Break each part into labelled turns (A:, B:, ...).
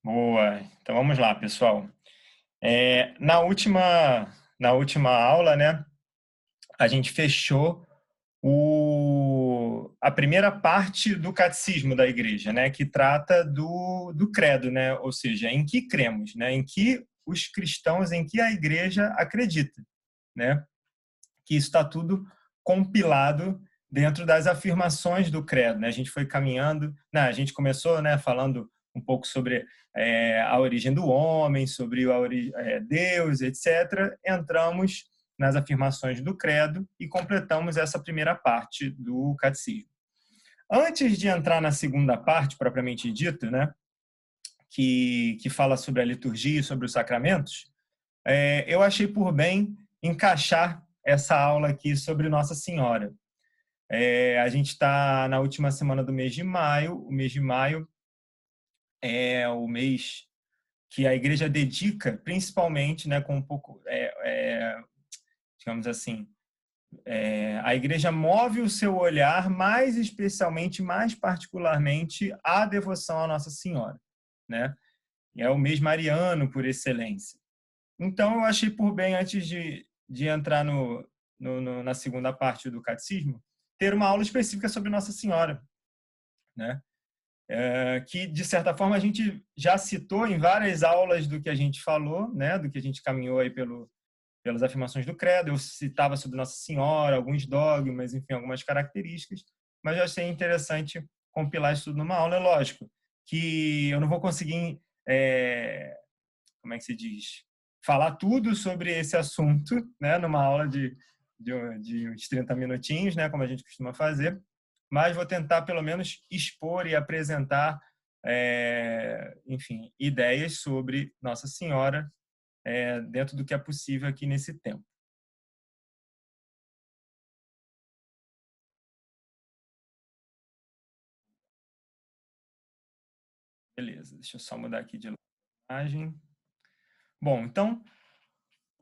A: Boa. Então vamos lá, pessoal. Na última aula, né, a gente fechou a primeira parte do catecismo da igreja, né, que trata do credo, né, ou seja, em que cremos, né, em que os cristãos, em que a igreja acredita, né, que isso está tudo compilado dentro das afirmações do credo, né? A gente foi caminhando, né? A gente começou, né, falando um pouco sobre a origem do homem, sobre Deus, etc. Entramos nas afirmações do credo e completamos essa primeira parte do catecismo. Antes de entrar na segunda parte, propriamente dita, né, que fala sobre a liturgia e sobre os sacramentos, eu achei por bem encaixar essa aula aqui sobre Nossa Senhora. A gente está na última semana do mês de maio. O mês de maio é o mês que a igreja dedica, principalmente, né, com um pouco, digamos assim, a igreja move o seu olhar mais especialmente, mais particularmente, à devoção à Nossa Senhora, né? É o mês mariano por excelência. Então, eu achei por bem, antes de entrar na segunda parte do catecismo, ter uma aula específica sobre Nossa Senhora, né? Que, de certa forma, a gente já citou em várias aulas do que a gente falou, né? Do que a gente caminhou aí pelas afirmações do credo. Eu citava sobre Nossa Senhora, alguns dogmas, enfim, algumas características, mas eu achei interessante compilar isso tudo numa aula. É lógico que eu não vou conseguir, como é que se diz, falar tudo sobre esse assunto, né, numa aula de uns 30 minutinhos, né, como a gente costuma fazer, mas vou tentar pelo menos expor e apresentar, enfim, ideias sobre Nossa Senhora, dentro do que é possível aqui nesse tempo. Beleza, deixa eu só mudar aqui de imagem. Bom, então,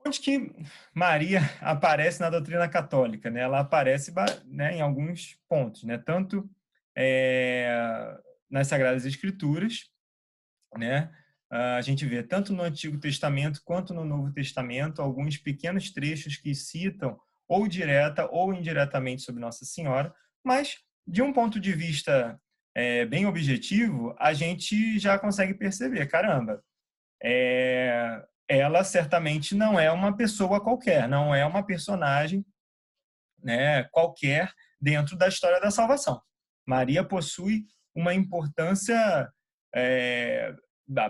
A: onde que Maria aparece na doutrina católica, né? Ela aparece, né, em alguns pontos, né? Tanto nas Sagradas Escrituras, né? A gente vê tanto no Antigo Testamento quanto no Novo Testamento alguns pequenos trechos que citam ou direta ou indiretamente sobre Nossa Senhora, mas de um ponto de vista bem objetivo, a gente já consegue perceber, caramba, ela certamente não é uma pessoa qualquer, não é uma personagem, né, qualquer dentro da história da salvação. Maria possui uma importância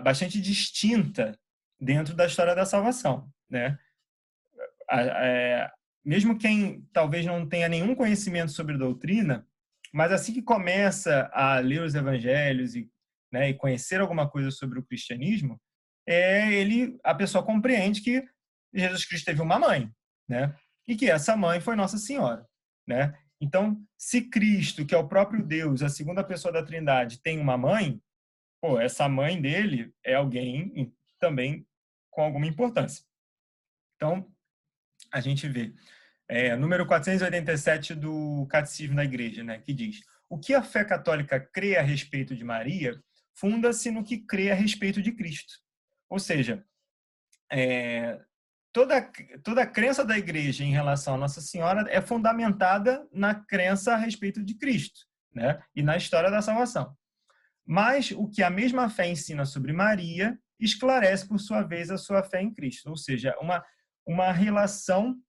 A: bastante distinta dentro da história da salvação, né? Mesmo quem talvez não tenha nenhum conhecimento sobre doutrina, mas assim que começa a ler os evangelhos e conhecer alguma coisa sobre o cristianismo, a pessoa compreende que Jesus Cristo teve uma mãe, né? E que essa mãe foi Nossa Senhora, né? Então, se Cristo, que é o próprio Deus, a segunda pessoa da Trindade, tem uma mãe, pô, essa mãe dele é alguém também com alguma importância. Então, a gente vê número 487 do Catecismo da Igreja, né, que diz: o que a fé católica crê a respeito de Maria funda-se no que crê a respeito de Cristo. Ou seja, toda a crença da Igreja em relação a Nossa Senhora é fundamentada na crença a respeito de Cristo, né, e na história da salvação. Mas o que a mesma fé ensina sobre Maria esclarece, por sua vez, a sua fé em Cristo. Ou seja, uma relação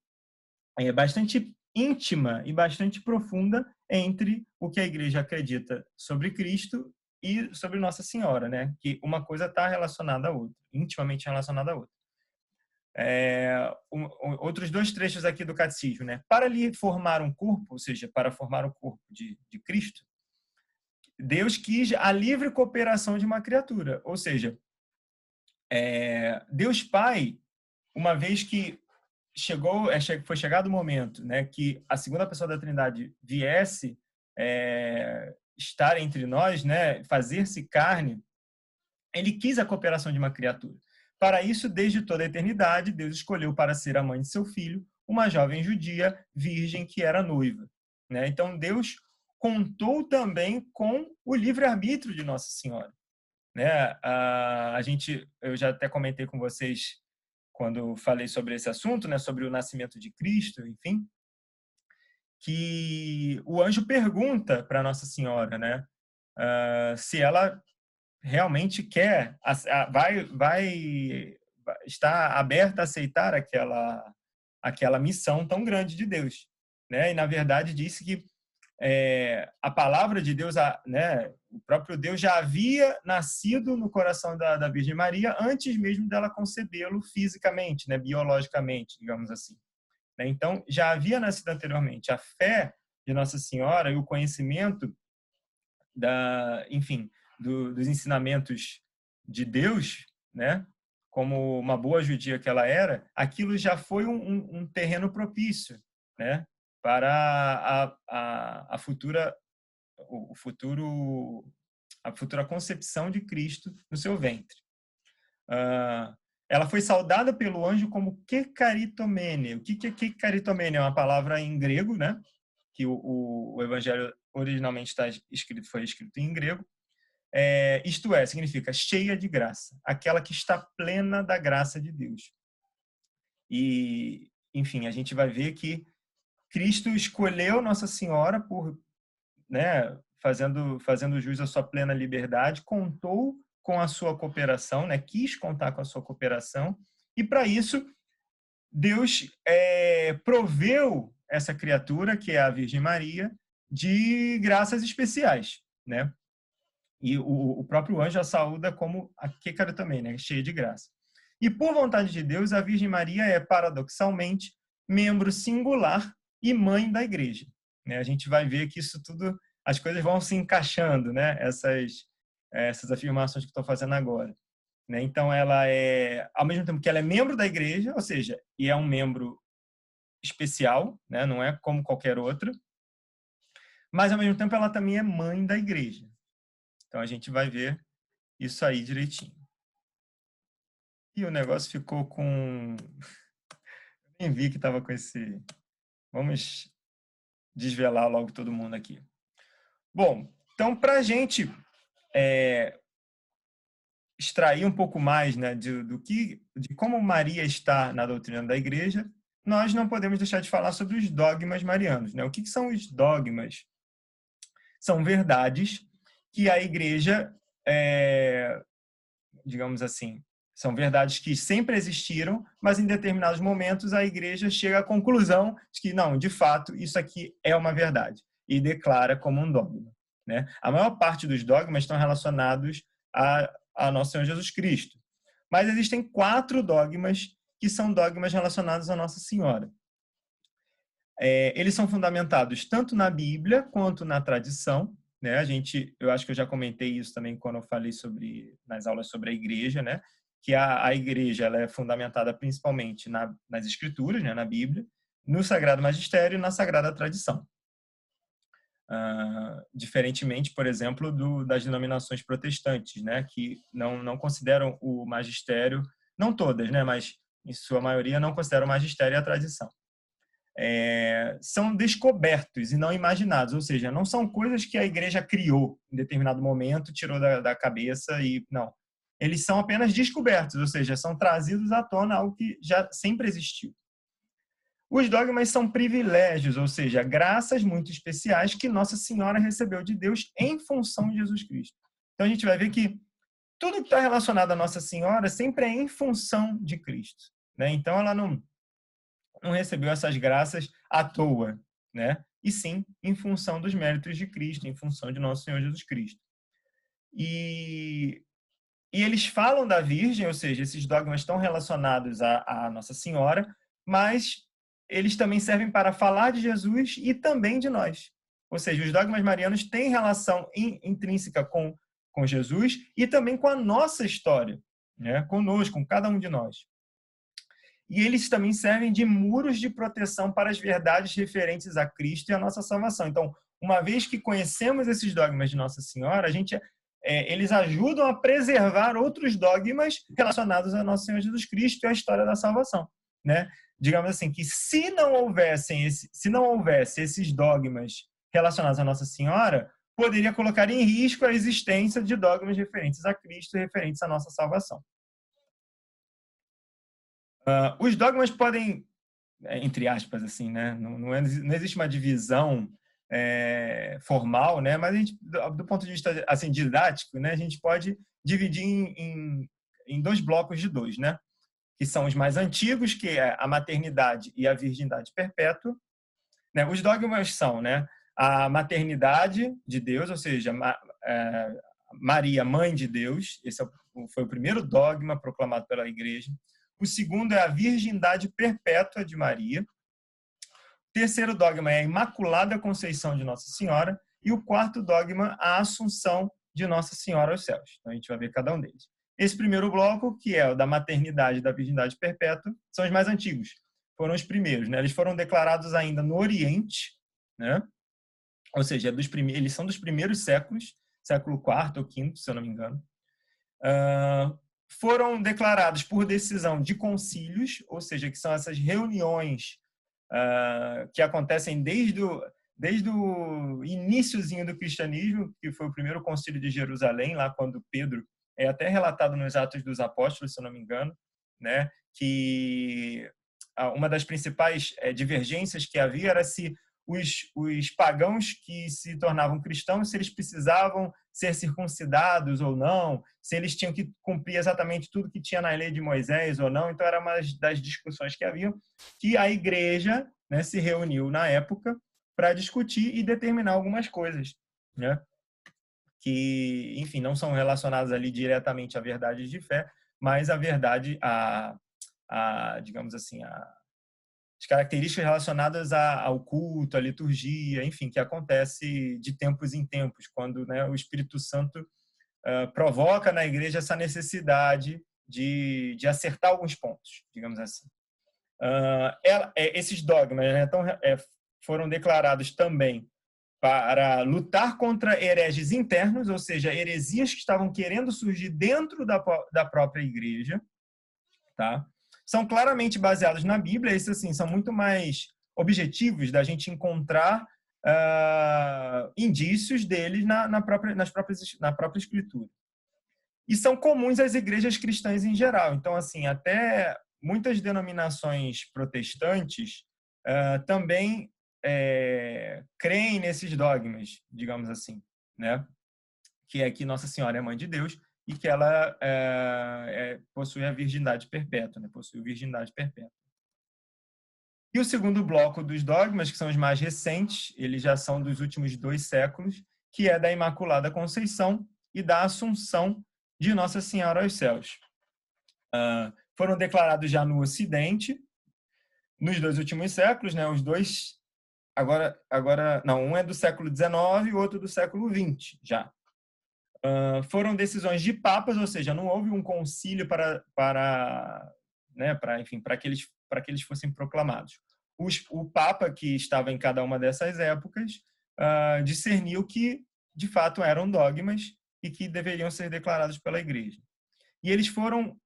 A: bastante íntima e bastante profunda entre o que a igreja acredita sobre Cristo e sobre Nossa Senhora, né? Que uma coisa está relacionada à outra, intimamente relacionada à outra. Outros dois trechos aqui do catecismo, né? Para lhe formar um corpo, ou seja, para formar o corpo de Cristo, Deus quis a livre cooperação de uma criatura, ou seja, Deus Pai, uma vez que foi chegado o momento, né, que a segunda pessoa da Trindade viesse estar entre nós, né, fazer-se carne, ele quis a cooperação de uma criatura. Para isso, desde toda a eternidade, Deus escolheu para ser a mãe de seu filho uma jovem judia virgem que era noiva, né? Então, Deus contou também com o livre-arbítrio de Nossa Senhora, né? Eu já até comentei com vocês quando falei sobre esse assunto, né? Sobre o nascimento de Cristo, enfim, que o anjo pergunta para Nossa Senhora, né? Se ela realmente quer, vai estar aberta a aceitar aquela missão tão grande de Deus, né? E na verdade disse que a palavra de Deus, né? O próprio Deus já havia nascido no coração da Virgem Maria antes mesmo dela concebê-lo fisicamente, né? Biologicamente, digamos assim. Então já havia nascido anteriormente. A fé de Nossa Senhora e o conhecimento enfim, dos ensinamentos de Deus, né? Como uma boa judia que ela era, aquilo já foi um terreno propício, né? Para a futura a futura concepção de Cristo no seu ventre. Ela foi saudada pelo anjo como kekaritomene. O que é kekaritomene? É uma palavra em grego, né? Que o evangelho originalmente foi escrito em grego. Isto é, significa cheia de graça, aquela que está plena da graça de Deus. E, enfim, a gente vai ver que Cristo escolheu Nossa Senhora por, né, fazendo jus à sua plena liberdade, contou com a sua cooperação, né, quis contar com a sua cooperação, e para isso Deus proveu essa criatura, que é a Virgem Maria, de graças especiais, né? E o próprio anjo a saúda como a Kékara também, né? Cheia de graça. E por vontade de Deus, a Virgem Maria é, paradoxalmente, membro singular e mãe da igreja. Né? A gente vai ver que isso tudo, as coisas vão se encaixando, né? Essas afirmações que estou fazendo agora. Né? Então, ela é, ao mesmo tempo que ela é membro da igreja, ou seja, e é um membro especial, né? Não é como qualquer outro, mas ao mesmo tempo ela também é mãe da igreja. Então a gente vai ver isso aí direitinho. E o negócio ficou com... Nem vi que estava com esse... Vamos desvelar logo todo mundo aqui. Bom, então para a gente extrair um pouco mais, né, de como Maria está na doutrina da igreja, nós não podemos deixar de falar sobre os dogmas marianos. Né? O que são os dogmas? São verdades que a igreja, digamos assim, são verdades que sempre existiram, mas em determinados momentos a igreja chega à conclusão de que, não, de fato, isso aqui é uma verdade, e declara como um dogma. Né? A maior parte dos dogmas estão relacionados a nosso Senhor Jesus Cristo. Mas existem 4 dogmas que são dogmas relacionados a Nossa Senhora. Eles são fundamentados tanto na Bíblia quanto na tradição. Né? Eu acho que eu já comentei isso também quando eu falei nas aulas sobre a igreja, né? Que a igreja ela é fundamentada principalmente nas escrituras, né? Na Bíblia, no Sagrado Magistério e na Sagrada Tradição. Diferentemente, por exemplo, das denominações protestantes, né? Que não consideram o magistério, não todas, né? Mas em sua maioria não consideram o magistério e a tradição. São descobertos e não imaginados, ou seja, não são coisas que a igreja criou em determinado momento, tirou da cabeça e não. Eles são apenas descobertos, ou seja, são trazidos à tona algo que já sempre existiu. Os dogmas são privilégios, ou seja, graças muito especiais que Nossa Senhora recebeu de Deus em função de Jesus Cristo. Então a gente vai ver que tudo que está relacionado a Nossa Senhora sempre é em função de Cristo. Né? Então ela não recebeu essas graças à toa, né? E sim em função dos méritos de Cristo, em função de nosso Senhor Jesus Cristo. E eles falam da Virgem, ou seja, esses dogmas estão relacionados à Nossa Senhora, mas eles também servem para falar de Jesus e também de nós. Ou seja, os dogmas marianos têm relação intrínseca com Jesus e também com a nossa história, né? Conosco, com cada um de nós. E eles também servem de muros de proteção para as verdades referentes a Cristo e a nossa salvação. Então, uma vez que conhecemos esses dogmas de Nossa Senhora, eles ajudam a preservar outros dogmas relacionados a Nosso Senhor Jesus Cristo e à história da salvação. Né? Digamos assim, que se não houvesse esses dogmas relacionados a Nossa Senhora, poderia colocar em risco a existência de dogmas referentes a Cristo e referentes à nossa salvação. Os dogmas podem, entre aspas, assim, né? Não existe uma divisão formal, né? Mas a gente, do ponto de vista assim, didático, né? A gente pode dividir em dois blocos de dois, né? Que são os mais antigos, que é a maternidade e a virgindade perpétua. Né? Os dogmas são, né? A maternidade de Deus, ou seja, Maria, mãe de Deus. Esse foi o primeiro dogma proclamado pela Igreja. O segundo é a virgindade perpétua de Maria. O terceiro dogma é a Imaculada Conceição de Nossa Senhora. E o quarto dogma, a Assunção de Nossa Senhora aos céus. Então, a gente vai ver cada um deles. Esse primeiro bloco, que é o da maternidade e da virgindade perpétua, são os mais antigos. Foram os primeiros, né? Eles foram declarados ainda no Oriente, né? Ou seja, eles são dos primeiros séculos, século IV ou V, se eu não me engano. Foram declarados por decisão de concílios, ou seja, que são essas reuniões que acontecem desde o iniciozinho do cristianismo, que foi o primeiro concílio de Jerusalém, lá quando Pedro, é até relatado nos Atos dos Apóstolos, se eu não me engano, né, que uma das principais divergências que havia era se os pagãos que se tornavam cristãos, se eles precisavam ser circuncidados ou não, se eles tinham que cumprir exatamente tudo que tinha na lei de Moisés ou não. Então, era uma das discussões que haviam, que a igreja, né, se reuniu na época para discutir e determinar algumas coisas, né, que, enfim, não são relacionadas ali diretamente à verdade de fé, mas à verdade, digamos assim, as características relacionadas ao culto, à liturgia, enfim, que acontece de tempos em tempos, quando, né, o Espírito Santo provoca na igreja essa necessidade de acertar alguns pontos, digamos assim. Esses dogmas, né, foram declarados também para lutar contra hereges internos, ou seja, heresias que estavam querendo surgir dentro da própria igreja, tá? São claramente baseados na Bíblia, esses assim, são muito mais objetivos da gente encontrar indícios deles na própria Escritura. E são comuns às igrejas cristãs em geral. Então, assim, até muitas denominações protestantes também creem nesses dogmas, digamos assim, né? Que é que Nossa Senhora é mãe de Deus e que ela possui a virgindade perpétua, né? Possui virgindade perpétua. E o segundo bloco dos dogmas, que são os mais recentes, eles já são dos últimos 2 séculos, que é da Imaculada Conceição e da Assunção de Nossa Senhora aos céus. Foram declarados já no Ocidente, nos 2 últimos séculos, né? Os dois, um é do século XIX e o outro do século XX, já. Foram decisões de papas, ou seja, não houve um concílio para que eles fossem proclamados. O papa que estava em cada uma dessas épocas discerniu que, de fato, eram dogmas e que deveriam ser declarados pela igreja. E eles foram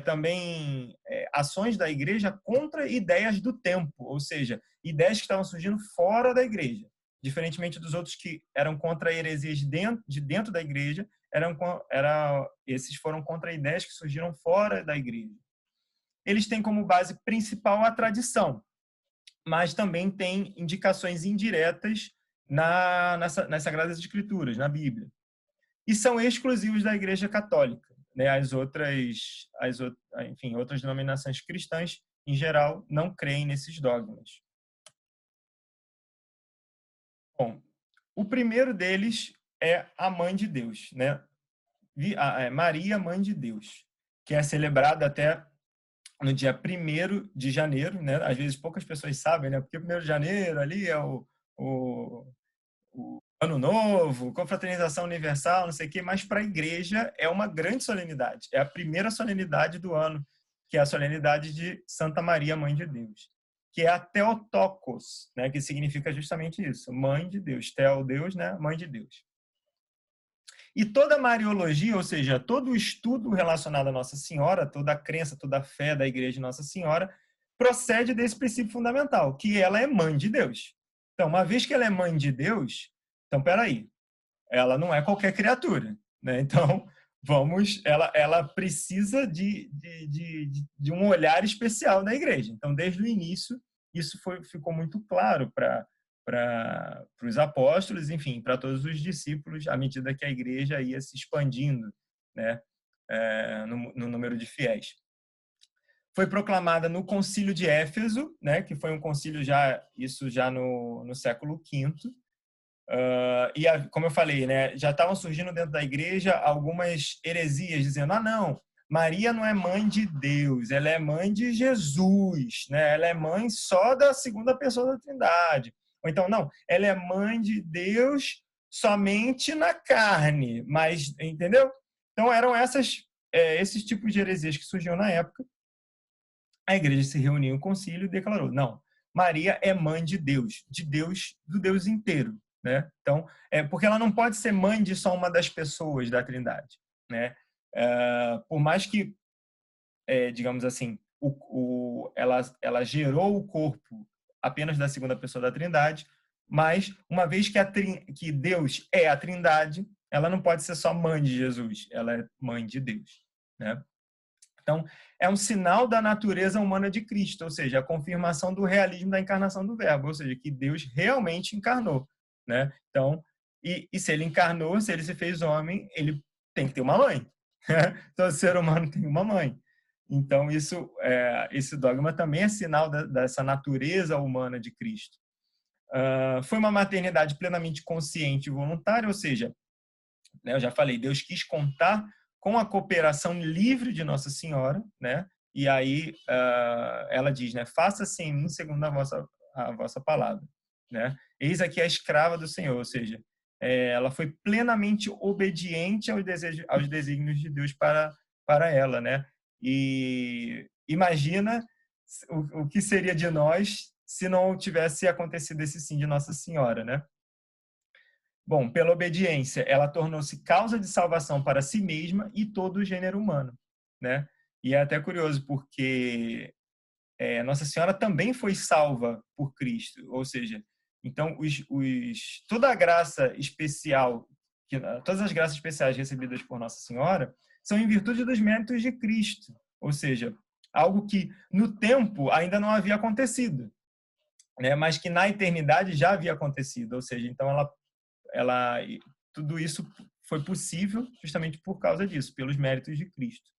A: também ações da igreja contra ideias do tempo, ou seja, ideias que estavam surgindo fora da igreja. Diferentemente dos outros que eram contra heresias de dentro da igreja, esses foram contra ideias que surgiram fora da igreja. Eles têm como base principal a tradição, mas também têm indicações indiretas nas Sagradas Escrituras, na Bíblia. E são exclusivos da Igreja Católica. Né? Outras denominações cristãs, em geral, não creem nesses dogmas. Bom, o primeiro deles é a Mãe de Deus, né? Maria, Mãe de Deus, que é celebrada até no dia 1º de janeiro, né? Às vezes poucas pessoas sabem, né? Porque 1º de janeiro ali é o Ano Novo, confraternização universal, não sei o quê, mas para a igreja é uma grande solenidade. É a primeira solenidade do ano, que é a solenidade de Santa Maria, Mãe de Deus, que é a Theotokos, né? Que significa justamente isso, Mãe de Deus. Theo, Deus, né? Mãe de Deus. E toda a Mariologia, ou seja, todo o estudo relacionado à Nossa Senhora, toda a crença, toda a fé da Igreja de Nossa Senhora, procede desse princípio fundamental, que ela é Mãe de Deus. Então, uma vez que ela é Mãe de Deus, então, peraí, ela não é qualquer criatura, né? Então, ela precisa de um olhar especial da igreja. Então, desde o início, isso ficou muito claro para os apóstolos, enfim, para todos os discípulos, à medida que a igreja ia se expandindo, né, no número de fiéis. Foi proclamada no Concílio de Éfeso, né, que foi um concílio já no século V. Como eu falei, né, já estavam surgindo dentro da igreja algumas heresias, dizendo: não, Maria não é mãe de Deus, ela é mãe de Jesus, né? Ela é mãe só da segunda pessoa da Trindade. Ou então, não, ela é mãe de Deus somente na carne, mas, entendeu? Então, eram esses tipos de heresias que surgiam na época. A igreja se reuniu em um concílio e declarou: não, Maria é mãe de Deus, do Deus inteiro, né? Então, porque ela não pode ser mãe de só uma das pessoas da Trindade, né? Por mais que, digamos assim, ela gerou o corpo apenas da segunda pessoa da Trindade, mas uma vez que Deus é a Trindade, ela não pode ser só mãe de Jesus, ela é mãe de Deus, né? Então, é um sinal da natureza humana de Cristo, ou seja, a confirmação do realismo da encarnação do Verbo, ou seja, que Deus realmente encarnou, né? Então, e se ele encarnou, se ele se fez homem, ele tem que ter uma mãe. Todo ser humano tem uma mãe. Então, esse dogma também é sinal dessa natureza humana de Cristo. Foi uma maternidade plenamente consciente e voluntária, ou seja, né, eu já falei, Deus quis contar com a cooperação livre de Nossa Senhora, né? E aí ela diz, né? Faça-se em mim segundo a vossa palavra, né? Eis aqui a escrava do Senhor, ou seja, ela foi plenamente obediente aos desígnios de Deus para ela, né? E imagina o que seria de nós se não tivesse acontecido esse sim de Nossa Senhora, né? Bom, pela obediência, ela tornou-se causa de salvação para si mesma e todo o gênero humano, né? E é até curioso porque Nossa Senhora também foi salva por Cristo, ou seja, então toda a graça especial, todas as graças especiais recebidas por Nossa Senhora são em virtude dos méritos de Cristo, ou seja, algo que no tempo ainda não havia acontecido, né? Mas que na eternidade já havia acontecido, ou seja, então tudo isso foi possível justamente por causa disso, pelos méritos de Cristo.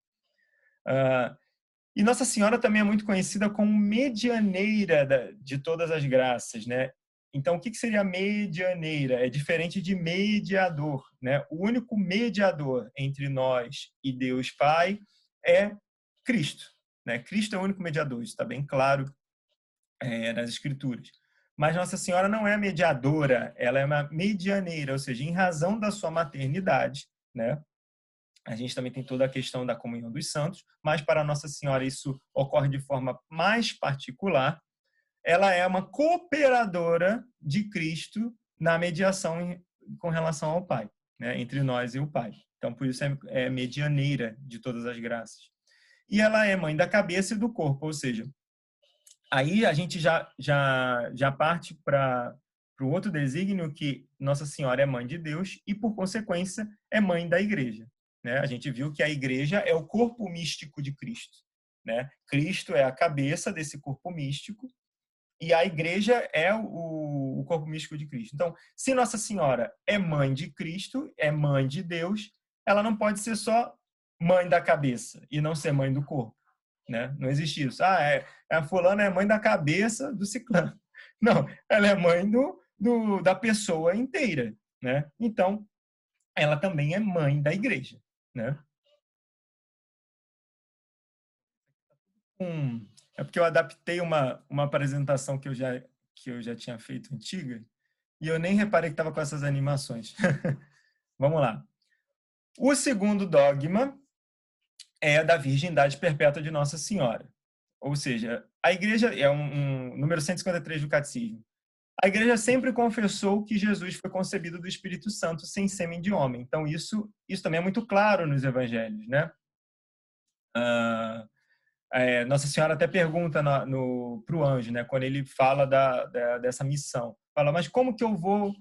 A: E Nossa Senhora também é muito conhecida como medianeira de todas as graças, né? Então, o que seria medianeira? É diferente de mediador, né? O único mediador entre nós e Deus Pai é Cristo, né? Cristo é o único mediador, isso está bem claro nas Escrituras. Mas Nossa Senhora não é mediadora, ela é uma medianeira, ou seja, em razão da sua maternidade, né? A gente também tem toda a questão da comunhão dos santos, mas para Nossa Senhora isso ocorre de forma mais particular. Ela é uma cooperadora de Cristo na mediação com relação ao Pai, né? Entre nós e o Pai. Então, por isso é medianeira de todas as graças. E ela é mãe da cabeça e do corpo, ou seja, aí a gente já parte para o outro desígnio que Nossa Senhora é mãe de Deus e, por consequência, é mãe da igreja, né? A gente viu que a igreja é o corpo místico de Cristo, né? Cristo é a cabeça desse corpo místico e a igreja é o corpo místico de Cristo. Então, se Nossa Senhora é mãe de Cristo, é mãe de Deus, ela não pode ser só mãe da cabeça e não ser mãe do corpo, né? Não existe isso. A fulana é mãe da cabeça do ciclano. Não, ela é mãe da pessoa inteira, né? Então, ela também é mãe da igreja, né? É porque eu adaptei uma apresentação que eu já tinha feito antiga e eu nem reparei que estava com essas animações. Vamos lá. O segundo dogma é da virgindade perpétua de Nossa Senhora. Ou seja, a igreja é número 153 do Catecismo. A igreja sempre confessou que Jesus foi concebido do Espírito Santo sem sêmen de homem. Então, isso também é muito claro nos evangelhos, né? Nossa Senhora até pergunta para o anjo, né, quando ele fala dessa missão. Fala, mas como que eu vou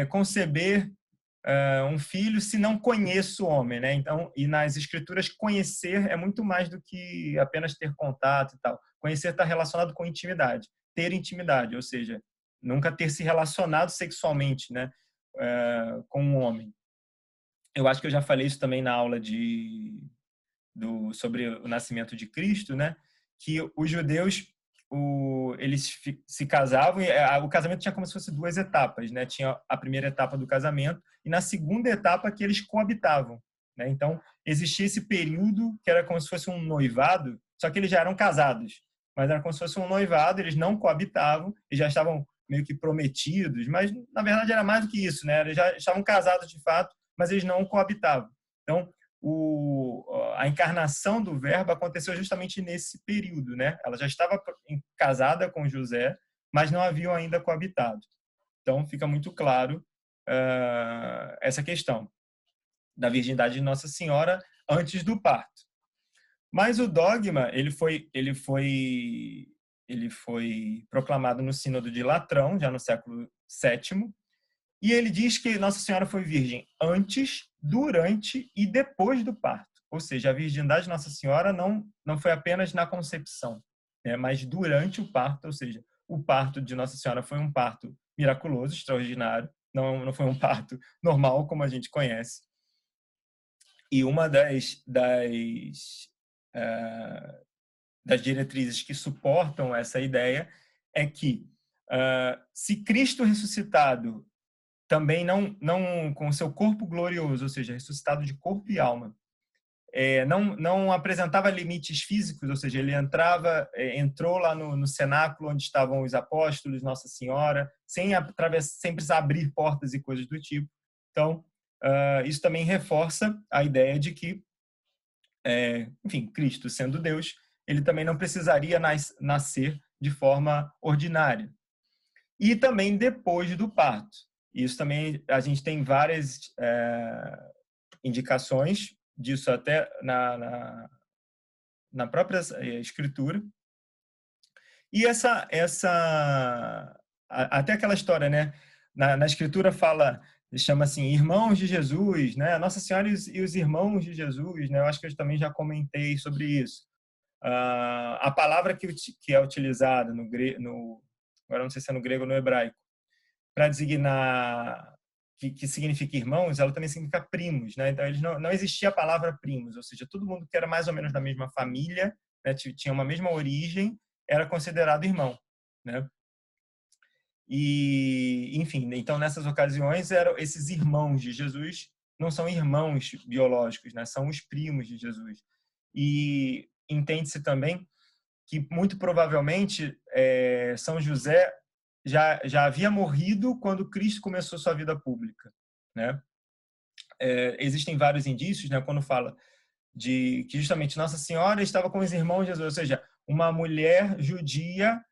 A: conceber um filho se não conheço o homem, né? Então, e nas escrituras conhecer é muito mais do que apenas ter contato e tal. Conhecer está relacionado com intimidade, ter intimidade, ou seja, nunca ter se relacionado sexualmente, né, com um homem. Eu acho que eu já falei isso também na aula sobre o nascimento de Cristo, né? Que os judeus eles se casavam e o casamento tinha como se fosse duas etapas, né? Tinha a primeira etapa do casamento e na segunda etapa que eles coabitavam, né? Então existia esse período que era como se fosse um noivado, só que eles já eram casados, mas era como se fosse um noivado, eles não coabitavam e já estavam meio que prometidos, mas na verdade era mais do que isso, né? Eles já estavam casados de fato, mas eles não coabitavam. Então a encarnação do Verbo aconteceu justamente nesse período, né? Ela já estava casada com José, mas não haviam ainda coabitado. Então fica muito claro essa questão da virgindade de Nossa Senhora antes do parto. Mas o dogma ele foi proclamado no Sínodo de Latrão, já no século VII, e ele diz que Nossa Senhora foi virgem antes, durante e depois do parto. Ou seja, a virgindade de Nossa Senhora não foi apenas na concepção, né, mas durante o parto, ou seja, o parto de Nossa Senhora foi um parto miraculoso, extraordinário, não foi um parto normal como a gente conhece. E uma das diretrizes que suportam essa ideia é que se Cristo ressuscitado também não com seu corpo glorioso, ou seja, ressuscitado de corpo e alma, não apresentava limites físicos, ou seja, ele entrou lá no cenáculo onde estavam os apóstolos, Nossa Senhora, sem precisar abrir portas e coisas do tipo. Então, isso também reforça a ideia de que, enfim, Cristo sendo Deus, ele também não precisaria nascer de forma ordinária. E também depois do parto. Isso também, a gente tem várias indicações disso até na própria escritura. E até aquela história, né? Na escritura chama assim, irmãos de Jesus, né? Nossa Senhora e os irmãos de Jesus, né? Eu acho que eu também já comentei sobre isso. A palavra que é utilizada agora não sei se é no grego ou no hebraico, para designar que significa irmãos, ela também significa primos, né? Então eles não existia a palavra primos, ou seja, todo mundo que era mais ou menos da mesma família, né, tinha uma mesma origem, era considerado irmão, né? E, enfim, então nessas ocasiões esses irmãos de Jesus não são irmãos biológicos, né? São os primos de Jesus. E entende-se também que muito provavelmente São José já havia morrido quando Cristo começou sua vida pública, né? Existem vários indícios, né, quando fala de que justamente Nossa Senhora estava com os irmãos de Jesus, ou seja, uma mulher judia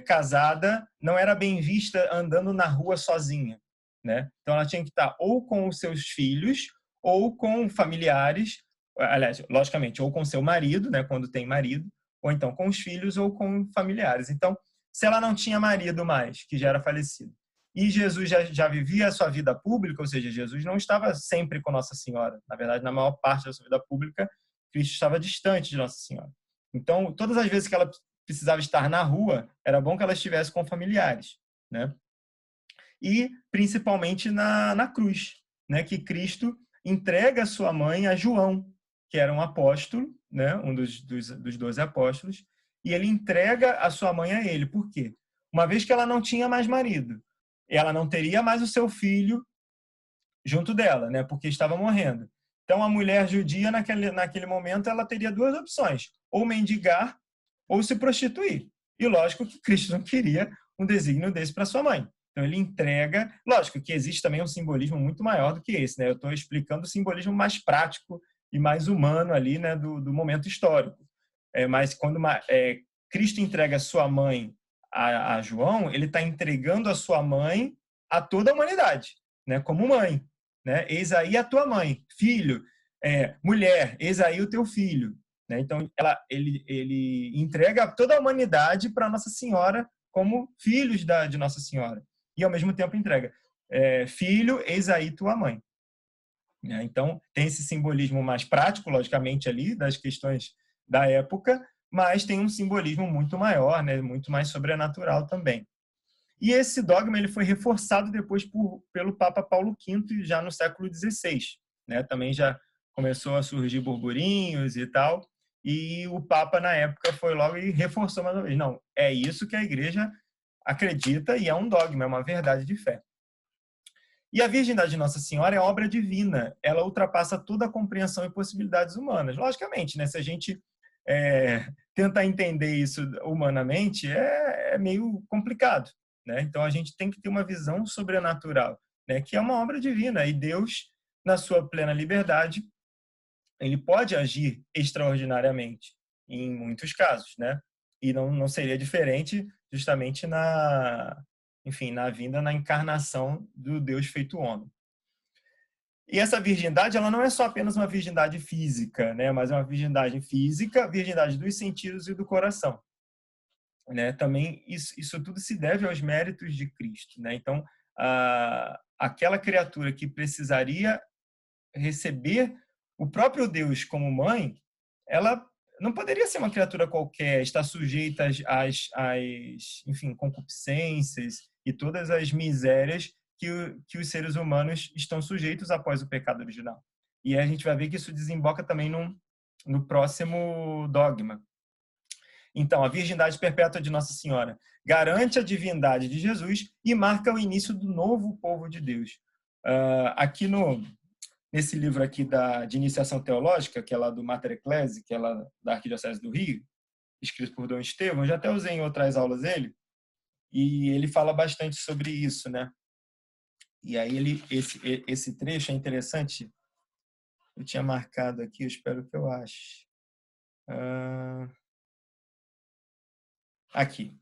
A: casada não era bem vista andando na rua sozinha, né? Então ela tinha que estar ou com os seus filhos ou com familiares, aliás, logicamente, ou com seu marido, né, quando tem marido, ou então com os filhos ou com familiares. Então, se ela não tinha marido mais, que já era falecido, e Jesus já vivia a sua vida pública, ou seja, Jesus não estava sempre com Nossa Senhora. Na verdade, na maior parte da sua vida pública, Cristo estava distante de Nossa Senhora. Então, todas as vezes que ela precisava estar na rua, era bom que ela estivesse com familiares, né? E principalmente na cruz, né? Que Cristo entrega a sua mãe a João, que era um apóstolo, né? Um dos 12 apóstolos, e ele entrega a sua mãe a ele. Por quê? Uma vez que ela não tinha mais marido, ela não teria mais o seu filho junto dela, né? Porque estava morrendo. Então, a mulher judia, naquele momento, ela teria duas opções: ou mendigar ou se prostituir. E lógico que Cristo não queria um desígnio desse para sua mãe. Então, ele entrega. Lógico que existe também um simbolismo muito maior do que esse, né? Eu estou explicando o simbolismo mais prático e mais humano ali, né? Do momento histórico. Mas quando Cristo entrega a sua mãe a João, ele está entregando a sua mãe a toda a humanidade, né? Como mãe, né? Eis aí a tua mãe, filho, mulher, eis aí o teu filho, né? Então ele entrega toda a humanidade para Nossa Senhora como filhos de Nossa Senhora e ao mesmo tempo entrega filho, eis aí tua mãe. Então, tem esse simbolismo mais prático, logicamente, ali, das questões da época, mas tem um simbolismo muito maior, né, muito mais sobrenatural também. E esse dogma ele foi reforçado depois pelo Papa Paulo V, já no século XVI. Né? Também já começou a surgir burburinhos e tal, e o Papa, na época, foi logo e reforçou mais uma vez. Não, é isso que a Igreja acredita e é um dogma, é uma verdade de fé. E a virgindade de Nossa Senhora é obra divina. Ela ultrapassa toda a compreensão e possibilidades humanas. Logicamente, né? Se a gente tentar entender isso humanamente, é meio complicado. Né? Então, a gente tem que ter uma visão sobrenatural, né? Que é uma obra divina. E Deus, na sua plena liberdade, ele pode agir extraordinariamente em muitos casos. Né? E não seria diferente justamente enfim, na vinda, na encarnação do Deus feito homem. E essa virgindade, ela não é só apenas uma virgindade física, né? Mas é uma virgindade física, virgindade dos sentidos e do coração. Né? Também isso tudo se deve aos méritos de Cristo. Né? Então, aquela criatura que precisaria receber o próprio Deus como mãe, ela não poderia ser uma criatura qualquer, estar sujeita às enfim, concupiscências e todas as misérias que os seres humanos estão sujeitos após o pecado original. E a gente vai ver que isso desemboca também no próximo dogma. Então, a virgindade perpétua de Nossa Senhora garante a divindade de Jesus e marca o início do novo povo de Deus. Aqui nesse livro aqui de iniciação teológica, que é lá do Mater Ecclesiae, que é lá da Arquidiocese do Rio, escrito por Dom Estevão, já até usei em outras aulas dele, e ele fala bastante sobre isso, né? E aí esse trecho é interessante. Eu tinha marcado aqui, eu espero que eu ache. Aqui,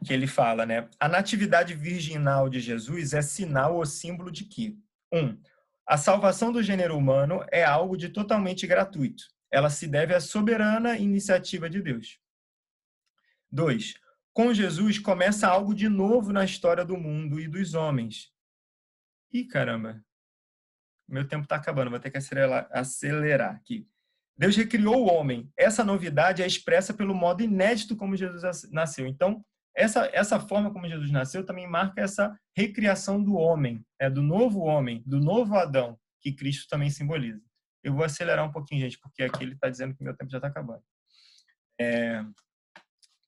A: que ele fala, né? A natividade virginal de Jesus é sinal ou símbolo de que 1. A salvação do gênero humano é algo de totalmente gratuito. Ela se deve à soberana iniciativa de Deus. 2. Com Jesus começa algo de novo na história do mundo e dos homens. Ih, caramba. Meu tempo está acabando, vou ter que acelerar aqui. Deus recriou o homem. Essa novidade é expressa pelo modo inédito como Jesus nasceu. Então, essa forma como Jesus nasceu também marca essa recriação do homem, do novo homem, do novo Adão, que Cristo também simboliza. Eu vou acelerar um pouquinho, gente, porque aqui ele está dizendo que meu tempo já está acabando.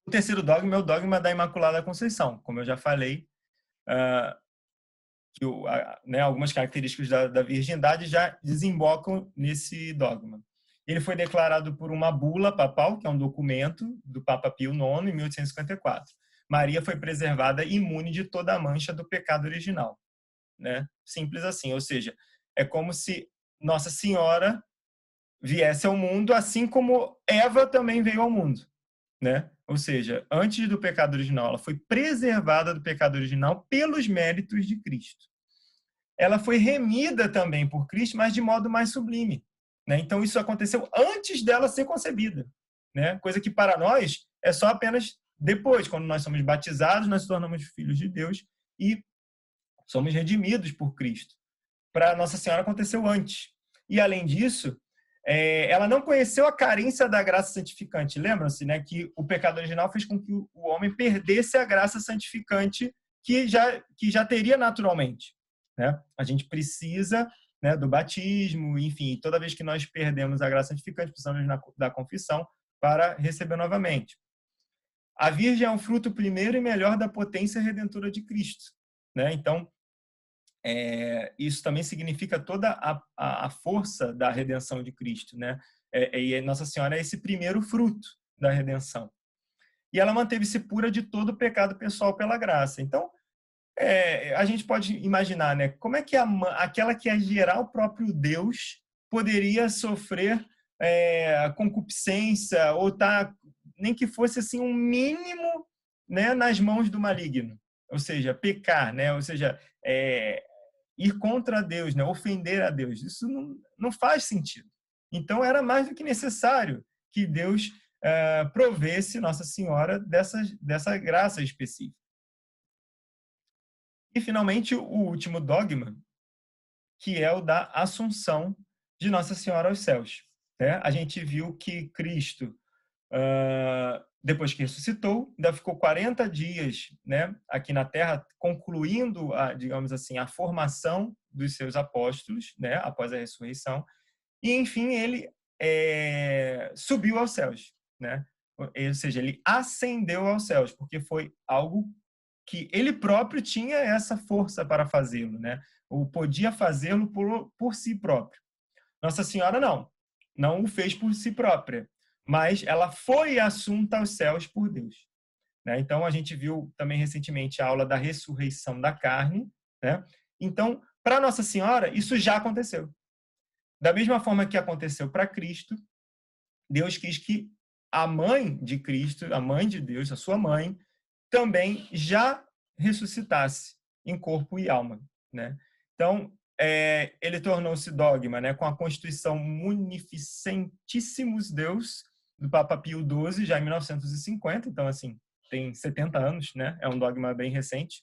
A: O terceiro dogma é o dogma da Imaculada Conceição. Como eu já falei, algumas características da virgindade já desembocam nesse dogma. Ele foi declarado por uma bula papal, que é um documento do Papa Pio IX, em 1854. Maria foi preservada imune de toda a mancha do pecado original. Né? Simples assim, ou seja, é como se Nossa Senhora viesse ao mundo, assim como Eva também veio ao mundo. Né? Ou seja, antes do pecado original, ela foi preservada do pecado original pelos méritos de Cristo. Ela foi remida também por Cristo, mas de modo mais sublime. Né? Então, isso aconteceu antes dela ser concebida. Né? Coisa que para nós é só apenas depois, quando nós somos batizados, nós nos tornamos filhos de Deus e somos redimidos por Cristo. Para Nossa Senhora aconteceu antes. E, além disso, ela não conheceu a carência da graça santificante. Lembram-se, né, que o pecado original fez com que o homem perdesse a graça santificante que já teria naturalmente. Né? A gente precisa, né, do batismo, enfim, toda vez que nós perdemos a graça santificante, precisamos da confissão para receber novamente. A Virgem é o fruto primeiro e melhor da potência redentora de Cristo. Né? Então, isso também significa toda a força da redenção de Cristo. Né? E Nossa Senhora é esse primeiro fruto da redenção. E ela manteve-se pura de todo o pecado pessoal pela graça. Então, a gente pode imaginar, né, como é que aquela que é gerar o próprio Deus poderia sofrer concupiscência ou nem que fosse assim um mínimo, né, nas mãos do maligno, ou seja, pecar, né, ou seja, ir contra Deus, né, ofender a Deus. Isso não faz sentido. Então era mais do que necessário que Deus provesse Nossa Senhora dessa graça específica. E, finalmente, o último dogma, que é o da Assunção de Nossa Senhora aos céus. Né? A gente viu que Cristo, depois que ressuscitou, ainda ficou 40 dias, né, aqui na Terra, concluindo, digamos assim, a formação dos seus apóstolos, né, após a ressurreição, e, enfim, ele subiu aos céus. Né? Ou seja, ele ascendeu aos céus, porque foi algo que ele próprio tinha essa força para fazê-lo, né? Ou podia fazê-lo por si próprio. Nossa Senhora não o fez por si própria, mas ela foi assunta aos céus por Deus. Né? Então, a gente viu também recentemente a aula da ressurreição da carne. Né? Então, para Nossa Senhora, isso já aconteceu. Da mesma forma que aconteceu para Cristo, Deus quis que a mãe de Cristo, a mãe de Deus, a sua mãe, também já ressuscitasse em corpo e alma. Né? Então, ele tornou-se dogma, né, com a Constituição Munificentissimus Deus, do Papa Pio XII, já em 1950, então, assim, tem 70 anos, né, é um dogma bem recente,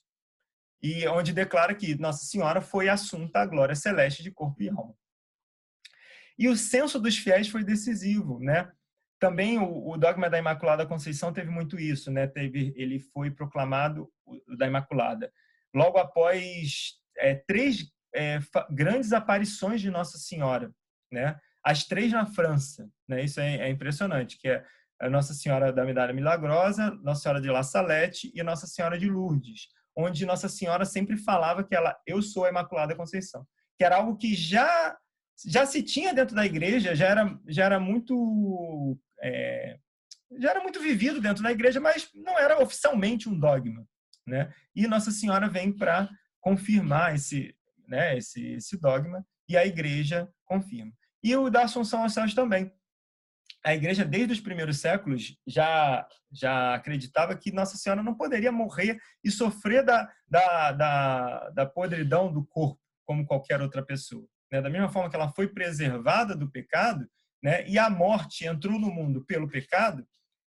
A: e onde declara que Nossa Senhora foi assunta à glória celeste de corpo e alma. E o censo dos fiéis foi decisivo, né? Também o dogma da Imaculada Conceição teve muito isso, né? Ele foi proclamado da Imaculada logo após 3 grandes aparições de Nossa Senhora, né? As 3 na França, né? Isso é impressionante, que é a Nossa Senhora da Medalha Milagrosa, Nossa Senhora de La Salette e Nossa Senhora de Lourdes, onde Nossa Senhora sempre falava que eu sou a Imaculada Conceição, que era algo que já se tinha dentro da igreja, já era muito vivido dentro da igreja, mas não era oficialmente um dogma, né? E Nossa Senhora vem para confirmar esse dogma, e a igreja confirma. E o da Assunção aos céus também. A igreja, desde os primeiros séculos, já acreditava que Nossa Senhora não poderia morrer e sofrer da podridão do corpo, como qualquer outra pessoa. Né? Da mesma forma que ela foi preservada do pecado, né? E a morte entrou no mundo pelo pecado,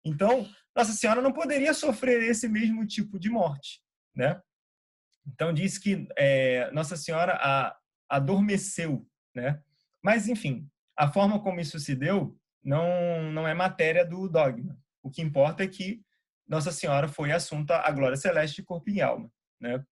A: então Nossa Senhora não poderia sofrer esse mesmo tipo de morte. Né? Então diz que Nossa Senhora adormeceu. Né? Mas, enfim, a forma como isso se deu não é matéria do dogma. O que importa é que Nossa Senhora foi assunta à glória celeste de corpo e alma. Né?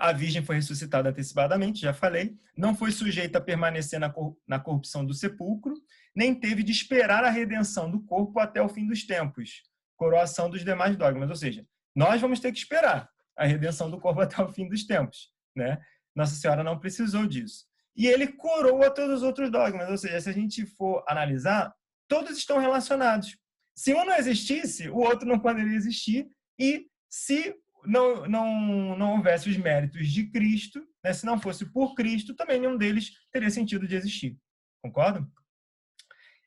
A: A Virgem foi ressuscitada antecipadamente, já falei, não foi sujeita a permanecer na corrupção do sepulcro, nem teve de esperar a redenção do corpo até o fim dos tempos, coroação dos demais dogmas. Ou seja, nós vamos ter que esperar a redenção do corpo até o fim dos tempos. Né? Nossa Senhora não precisou disso. E ele coroa todos os outros dogmas, ou seja, se a gente for analisar, todos estão relacionados. Se um não existisse, o outro não poderia existir, e se não houvesse os méritos de Cristo, né, se não fosse por Cristo, também nenhum deles teria sentido de existir. Concordam?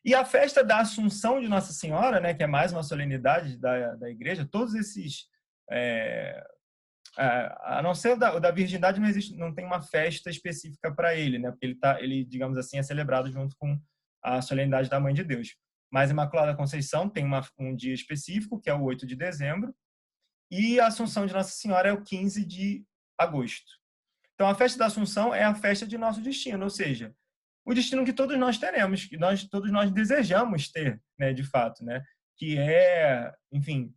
A: E a festa da Assunção de Nossa Senhora, né, que é mais uma solenidade da igreja, todos esses... a não ser o da virgindade, não tem uma festa específica para ele, né? Porque ele, digamos assim, é celebrado junto com a solenidade da Mãe de Deus. Mas a Imaculada Conceição tem um dia específico, que é o 8 de dezembro, e a Assunção de Nossa Senhora é o 15 de agosto. Então, a festa da Assunção é a festa de nosso destino, ou seja, o destino que todos nós teremos, que todos nós desejamos ter, né, de fato, né? Que é, enfim,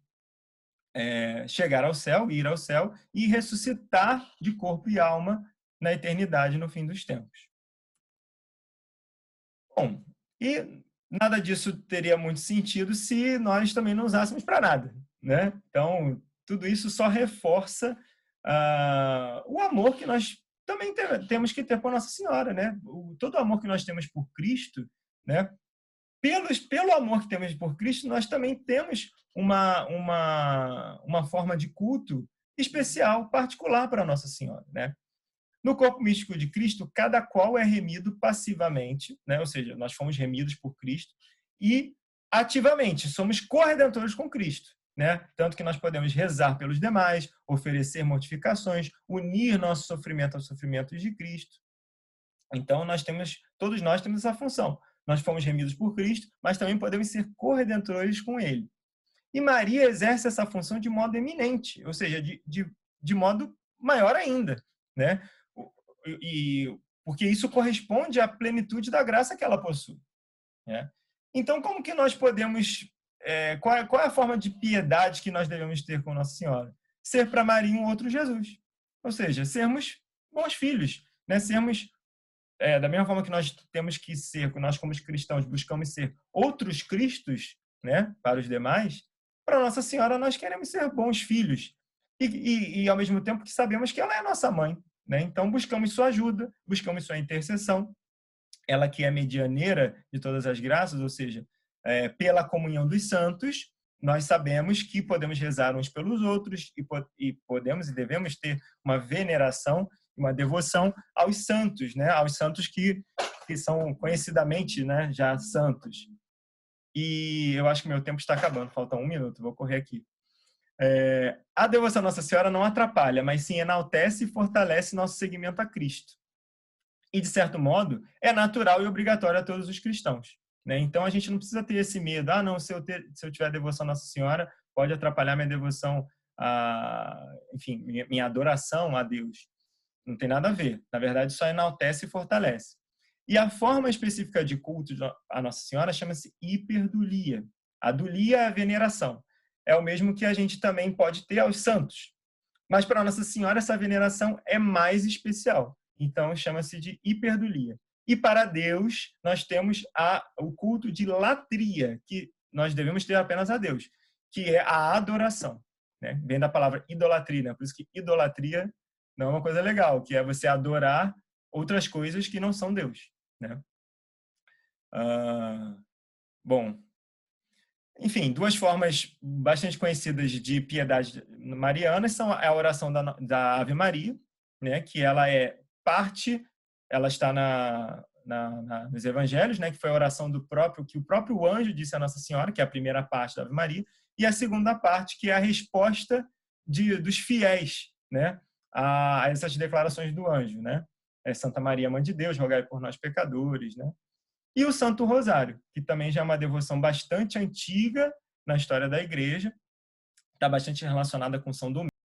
A: chegar ao céu, ir ao céu e ressuscitar de corpo e alma na eternidade no fim dos tempos. Bom, e nada disso teria muito sentido se nós também não usássemos para nada, né? Então, tudo isso só reforça o amor que nós também temos que ter por Nossa Senhora, né? Todo o amor que nós temos por Cristo, né? Pelo amor que temos por Cristo, nós também temos uma forma de culto especial, particular para Nossa Senhora, né? No corpo místico de Cristo, cada qual é remido passivamente, né? Ou seja, nós fomos remidos por Cristo, e ativamente somos corredentores com Cristo, né? Tanto que nós podemos rezar pelos demais, oferecer mortificações, unir nosso sofrimento aos sofrimentos de Cristo. Então, todos nós temos essa função. Nós fomos remidos por Cristo, mas também podemos ser corredentores com Ele. E Maria exerce essa função de modo eminente, ou seja, de modo maior ainda, né? Porque isso corresponde à plenitude da graça que ela possui, né? Então, como que nós podemos... qual é a forma de piedade que nós devemos ter com Nossa Senhora? Ser para Maria um outro Jesus. Ou seja, sermos bons filhos, né? Sermos, da mesma forma que nós temos que ser, que nós como cristãos buscamos ser outros Cristos, né? Para os demais, para Nossa Senhora nós queremos ser bons filhos. E ao mesmo tempo que sabemos que ela é a nossa mãe, né? Então buscamos sua ajuda, buscamos sua intercessão, ela que é medianeira de todas as graças, ou seja, pela comunhão dos santos, nós sabemos que podemos rezar uns pelos outros e podemos e devemos ter uma veneração, uma devoção aos santos, né? Aos santos que são conhecidamente, né, já santos. E eu acho que meu tempo está acabando, falta 1 minuto, vou correr aqui. A devoção à Nossa Senhora não atrapalha, mas sim enaltece e fortalece nosso seguimento a Cristo. E, de certo modo, é natural e obrigatório a todos os cristãos, né? Então, a gente não precisa ter esse medo. Ah, não, se eu tiver devoção à Nossa Senhora, pode atrapalhar minha devoção, enfim, minha adoração a Deus. Não tem nada a ver. Na verdade, só enaltece e fortalece. E a forma específica de culto à Nossa Senhora chama-se hiperdulia. A dulia é a veneração. É o mesmo que a gente também pode ter aos santos. Mas para Nossa Senhora, essa veneração é mais especial. Então, chama-se de hiperdulia. E para Deus, nós temos o culto de latria, que nós devemos ter apenas a Deus, que é a adoração, né? Vem da palavra idolatria, né? Por isso que idolatria não é uma coisa legal, que é você adorar outras coisas que não são Deus, né? Bom, enfim, 2 formas bastante conhecidas de piedade mariana são a oração da Ave Maria, né? Que ela é parte, ela está nos Evangelhos, né? Que foi a oração que o próprio anjo disse a Nossa Senhora, que é a primeira parte da Ave Maria, e a segunda parte, que é a resposta dos fiéis, né? A essas declarações do anjo, né? Santa Maria, Mãe de Deus, rogai por nós pecadores, né? E o Santo Rosário, que também já é uma devoção bastante antiga na história da Igreja, está bastante relacionada com São Domingos.